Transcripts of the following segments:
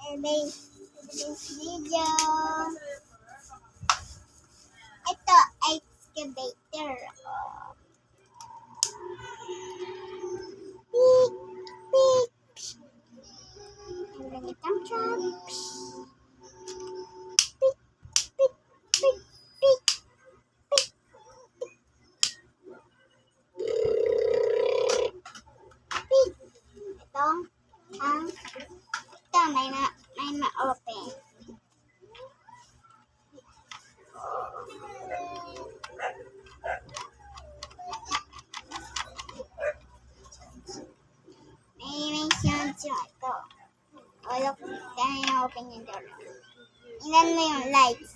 today's video. Ito, excavator. Beep, beep. And then the dump trucks. Beep, beep, beep, beep, beep. Beep. Ito, may ma-open. May sound ito. O, look, kaya na-open yung door. Tingnan mo yung lights.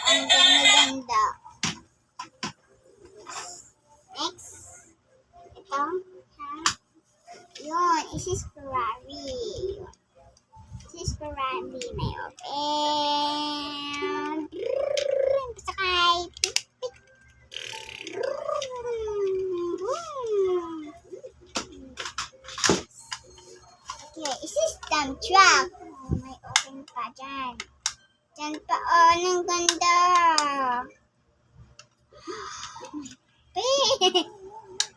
Ang ganda. Next, ito, yun, is Ferrari. This is Ferrari, may open. Sakay. Okay, is this dump truck? Oh, may open pa dyan. Dyan pa, oh, ang ganda.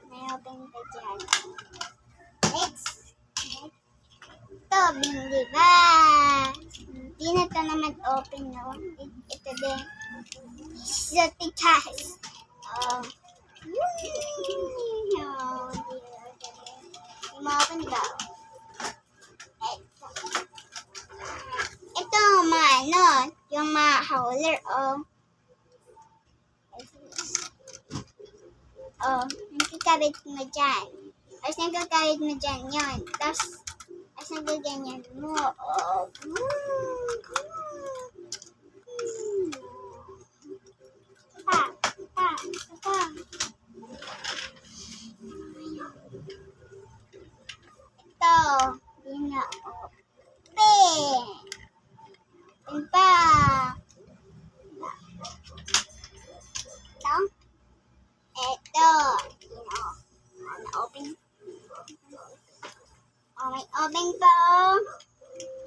May open pa dyan. Next. Ito, hindi ba? Hindi na ito naman open, no? Ito din. Sa tikas. Oh. Hindi ma-open daw. Ito, yung hauler, oh. Oh, nagkakabit mo dyan. Tapos nagkakabit mo dyan yun. Tapos, nagaganyan mo. Oh. Pa. Ito, hindi na open. Open pa. Ito, na-open. Oh, may open pa, oh.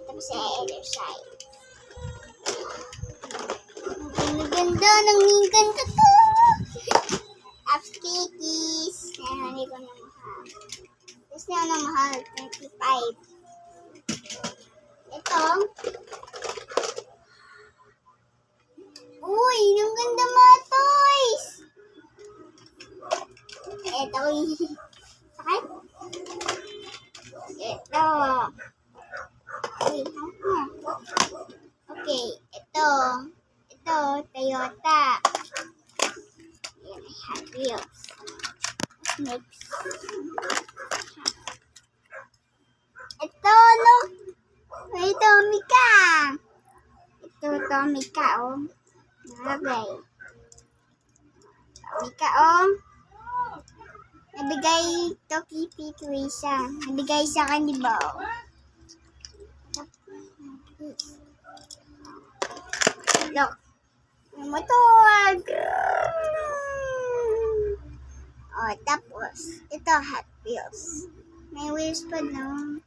Tapos sa other side. Ang ganda ng ganda to. Apps cookies. Hindi ko na mahal. Tapos na mahal, 25. Ito. Uy, ang ganda mga toys. Ito. Sakit? Ito. Okay, ito. Ito, Toyota. Yan, Hot Wheels. Next. Ito, look. May Tomica. Ito, Tomica, oh. Nalagay. Tomica, oh. Nabigay to Kitty Teresa. Nabigay sa akin, di ba? Look. May motor. Oh, tapos, ito Hot Wheels. May wheels pa, no?